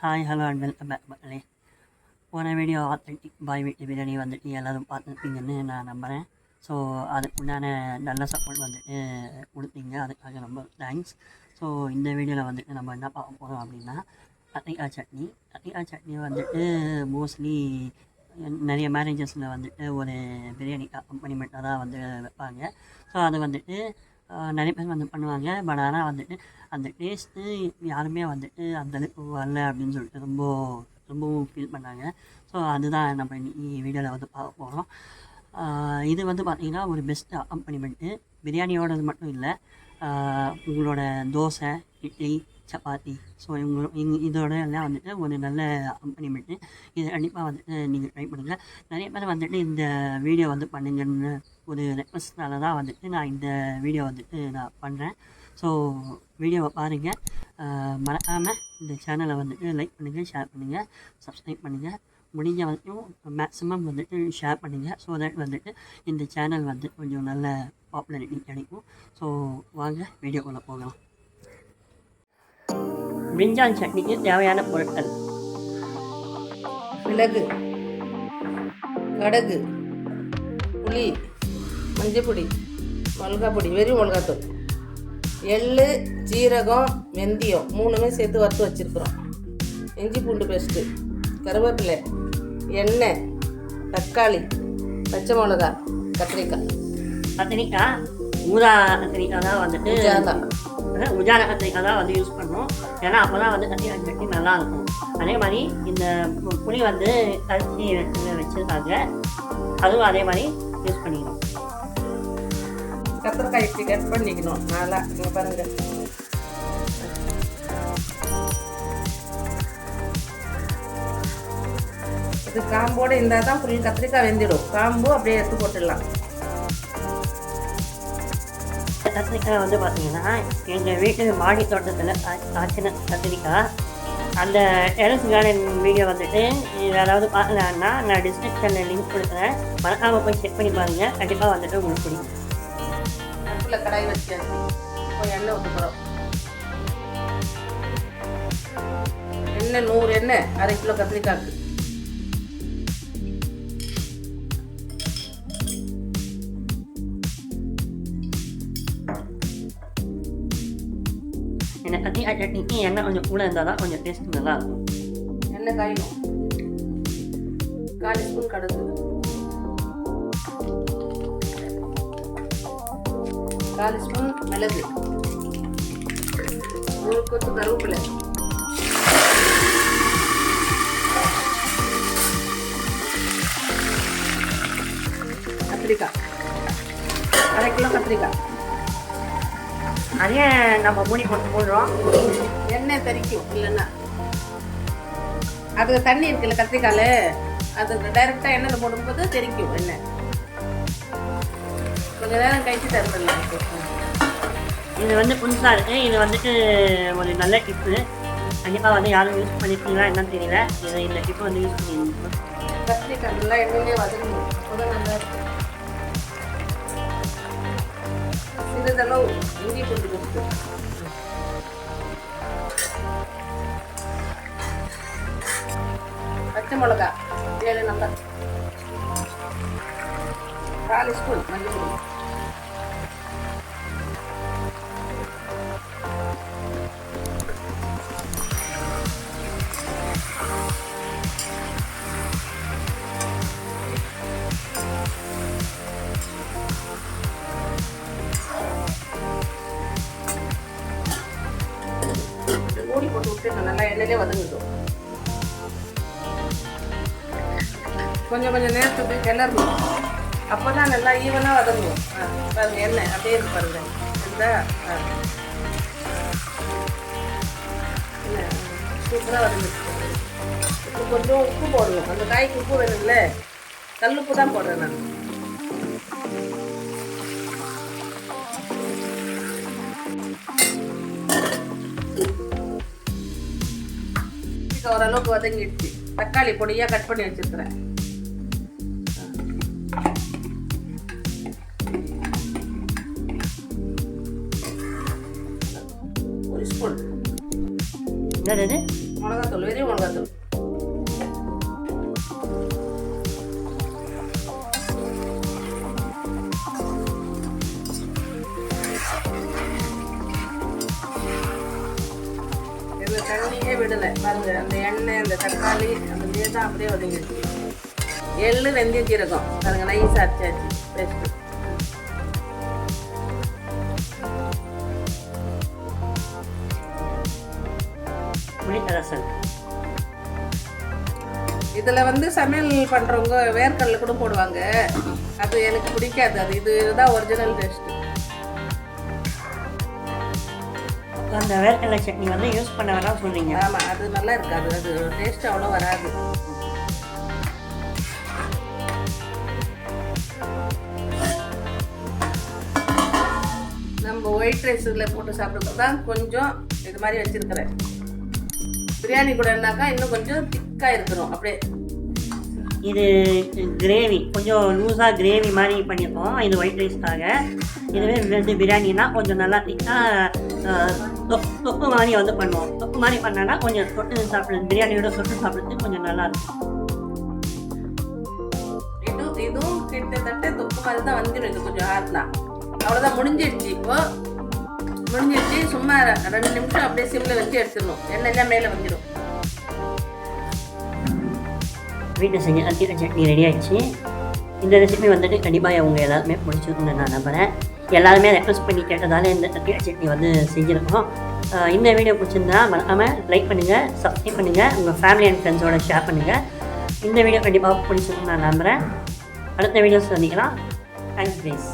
Hi hello and welcome back மக்களே. போன video authentic பாய் வீட்டு பிரியாணி வந்துட்டு எல்லோரும் பார்த்துருப்பீங்கன்னு நான் நம்புகிறேன். ஸோ அதுக்குண்டான நல்ல சப்போர்ட் வந்துட்டு கொடுத்தீங்க, அதுக்காக ரொம்ப தேங்க்ஸ். ஸோ இந்த வீடியோவில் வந்துட்டு நம்ம என்ன பார்க்க போகிறோம் அப்படின்னா கத்திரிக்காய் சட்னி. கத்திரிக்காய் சட்னி வந்துட்டு மோஸ்ட்லி நிறைய மேரேஜஸில் வந்துட்டு ஒரு பிரியாணி அக்காம்பனிமெண்ட்டாக தான் வந்து வைப்பாங்க. ஸோ அது வந்துட்டு நிறைய பேர் வந்து பண்ணுவாங்க. பட் ஆனால் வந்துட்டு அந்த டேஸ்ட்டு யாருமே வந்துட்டு அந்தளவுக்கு வரல அப்படின்னு சொல்லிட்டு ரொம்பவும் ஃபீல் பண்ணாங்க. ஸோ அதுதான் நம்ம இன்னைக்கு வீடியோவில் வந்து பார்க்க போகிறோம். இது வந்து பார்த்திங்கன்னா ஒரு பெஸ்ட் அக்காம்பனிமெண்ட்டு. பிரியாணியோடது மட்டும் இல்லை, உங்களோட தோசை, இட்லி, சப்பாத்தி, ஸோ இதோட எல்லாம் வந்துட்டு ஒரு நல்ல அக்காம்பனிமெண்ட்டு. இது கண்டிப்பாக வந்துட்டு நீங்கள் ட்ரை பண்ணுங்கள். நிறைய பேர் வந்துட்டு இந்த வீடியோ வந்து பண்ணுங்கன்னு ஒரு ரெக்வஸ்ட்னால தான் வந்துட்டு நான் இந்த வீடியோ வந்துட்டு நான் பண்ணுறேன். ஸோ வீடியோவை பாருங்கள். மறக்காமல் இந்த சேனலை வந்துட்டு லைக் பண்ணுங்கள், ஷேர் பண்ணுங்கள், சப்ஸ்கிரைப் பண்ணுங்கள். முடிஞ்ச வரைக்கும் மேக்ஸிமம் வந்துட்டு ஷேர் பண்ணுங்கள். ஸோ தட் வந்துட்டு இந்த சேனல் வந்து கொஞ்சம் நல்ல பாப்புலாரிட்டி கிடைக்கும். ஸோ வாங்க வீடியோக்குள்ளே போகலாம். பிரிஞ்சால் சட்னிக்கு தேவையான பொருட்கள்: மிளகு, கடுகு, புளி, மஞ்சப்பொடி, மிளகாய் பொடி, வெறும் மிளகாத்தூள், எள்ளு, ஜீரகம், வெந்தயம் மூணுமே சேர்த்து வறுத்து வச்சுருக்குறோம். இஞ்சி பூண்டு பேஸ்ட்டு, கருவேப்பிலை, எண்ணெய், தக்காளி, பச்சை மிளகா, கத்திரிக்காய். ஊதா கத்திரிக்காய் தான் வந்துட்டு உஜான கத்திரிக்காய் தான் வந்து யூஸ் பண்ணணும். ஏன்னா அப்போ தான் வந்து கத்திரிக்காய் சட்னி நல்லாயிருக்கும். அதே மாதிரி இந்த புளி வந்து கரைச்சி வச்சுருக்காங்க, அதுவும் அதே மாதிரி யூஸ் பண்ணிக்கணும். கத்திரிக்காய் இப்படி கட் பண்ணிக்கணும் நல்லா. இங்கே பாருங்கள், இது காம்போடு இருந்தால் தான் புளி கத்திரிக்காய் வெந்திடும். காம்பு அப்படியே எடுத்து போட்டுடலாம். கத்திரிக்காய் வந்து பார்த்தீங்கன்னா எங்கள் வீட்டு மாடி தோட்டத்தில் காய்ச்சின கத்திரிக்காய். அந்த டெரஸ் கார்டன் வீடியோ வந்துட்டு யாராவது பார்க்கலான்னா நான் டிஸ்கிரிப்ஷனில் லிங்க் கொடுக்குறேன், மறக்காமல் போய் செக் பண்ணி பாருங்கள். கண்டிப்பாக வந்துட்டு உங்களுக்கு பிடிக்கும். அடுப்பில் கடாய் வச்சு எண்ணெய் ஊற்ற போகிறோம். எண்ணெய் 100 எண்ணெய், 1/2 கிலோ கத்திரிக்காய்க்கு. இந்த கத்திரிக்காய் சட்னிக்கு எண்ணெய் கொஞ்சம் கூட இருந்தால் தான் கொஞ்சம் டேஸ்ட் நல்லாயிருக்கும். எண்ணெய் காயணும். 1/4 ஸ்பூன் கடுகு, 1/4 ஸ்பூன் மிளகு, 1 கொத்து கருவேப்பிலை, கத்திரிக்காய் 1/2 கிலோ கத்திரிக்காய். அதே நம்ம மூடி போட்டு போடுறோம். எண்ணெய் தெறிக்கும், இல்லைன்னா அது தண்ணி இருக்குல்ல கத்திரிக்காயில், அது டைரெக்டாக எண்ணெயில் போடும்போது தெறிக்கும் எண்ணெய். கொஞ்சம் நேரம் கழிச்சு தரலாம். இது வந்து புதுசாக இருக்குது. இது வந்துட்டு ஒரு நல்ல டிப்பு. கண்டிப்பாக வந்து யாரும் யூஸ் பண்ணியிருக்கீங்களா என்னன்னு தெரியல. இந்த டிப்பு வந்து யூஸ் பண்ணியிருக்கோம். கத்திரிக்காய் நல்லா எண்ணெயிலே வதங்கணும். அப்போதான் நல்லா இருக்கும். சிறிதளவு இஞ்சி பூண்டு பேஸ்ட்டு, பச்சை மிளகா 7 நம்பர், 1/4 ஸ்பூன் மஞ்சள் பொடி, மூடி போட்டு விட்டு நல்லா எண்ணெயிலே வதங்கிடும். கொஞ்சம் நேரத்துக்கு கிளறணும். அப்போ தான் நல்லா ஈவனாக வதங்கும். பாருங்கள், எண்ணெய் அப்படியே இருக்கு பாருங்கள். இந்த சூப்பராக வதங்கிட்டு. இப்போ கொஞ்சம் உப்பு போடணும். அந்த காய்க்கு உப்பு வேணும்ல, கல்லுப்பு தான் போடுறேன் நான். ஓரளவுக்கு வதங்கிடுச்சு. தக்காளி பொடியாக கட் பண்ணி வச்சுருக்கிறேன். என்னது மிளகாத்தூள், வெறும் மிளகாத்தூள். இதில் தண்ணியே விடலை பாருங்க. அந்த எண்ணெய், அந்த தக்காளி, அந்த தான் அப்படியே ஒதுங்கிடுச்சு. எள்ளு, வெந்தயம், ஜீரகம் பாருங்க, நைஸாக அரைச்சாச்சு பேஸ்ட்டு. புளிக்கரசல். இதில் வந்து சமையல் பண்ணுறவங்க வேர்க்கடலை கூட போடுவாங்க. அது எனக்கு பிடிக்காது. அது இதுதான் ஒரிஜினல் டேஸ்ட்டு. அந்த வேர்க்கடலை சட்னி வந்து யூஸ் பண்ண வேணாம் சொல்றீங்க. ஆமாம், அது நல்லா இருக்காது. அது டேஸ்ட் அவ்வளோ வராது. நம்ம ஒயிட் ரைஸில் போட்டு சாப்பிடுறது தான் கொஞ்சம் இது மாதிரி வச்சுருக்கிறேன். பிரியாணி கூடனாக்கா இன்னும் கொஞ்சம் திக்காக இருக்கணும். அப்படியே இது கிரேவி கொஞ்சம் லூஸாக கிரேவி மாதிரி பண்ணியிருக்கோம். இது ஒயிட் ரைஸ்க்காக. இதுவே வந்து பிரியாணினா கொஞ்சம் நல்லா திக்காக தொப்பு மாதிரி வந்து பண்ணுவோம். தொப்பு மாதிரி பண்ணோன்னா கொஞ்சம் தொட்டு சாப்பிடுறது, பிரியாணியோட தொட்டு சாப்பிட்றதுக்கு கொஞ்சம் நல்லாயிருக்கும். இதுவும் கிட்டத்தட்ட தொப்பு மாதிரி தான் வந்துடும். இது கொஞ்சம் ஹார்ட் தான். அவ்வளோதான், முடிஞ்சிடுச்சு. இப்போ முடிஞ்சிடுச்சு. சும்மா 2 நிமிஷம் அப்படியே சிம்மில் வச்சு எடுத்துடணும். எண்ணெய்லாம் மேலே வந்துடும். வீட்டில் செஞ்ச அத்திர சட்னி ரெடி ஆகிடுச்சு. இந்த ரெசிபி வந்துட்டு கண்டிப்பாக அவங்க எல்லாருமே பிடிச்சிருக்குன்னு நான் நம்புகிறேன். எல்லாருமே ரெக்வஸ்ட் பண்ணி கேட்டதால இந்த அத்திர சட்னி வந்து செஞ்சுருக்கோம். இந்த வீடியோ பிடிச்சிருந்தா மறக்காமல் லைக் பண்ணுங்கள், சப்ஸ்கிரைப் பண்ணுங்கள், உங்கள் ஃபேமிலி அண்ட் ஃப்ரெண்ட்ஸோட ஷேர் பண்ணுங்கள். இந்த வீடியோ கண்டிப்பாக பிடிச்சிருக்குன்னு நான் நம்புகிறேன். அடுத்த வீடியோஸ் சந்திக்கலாம். Thanks please.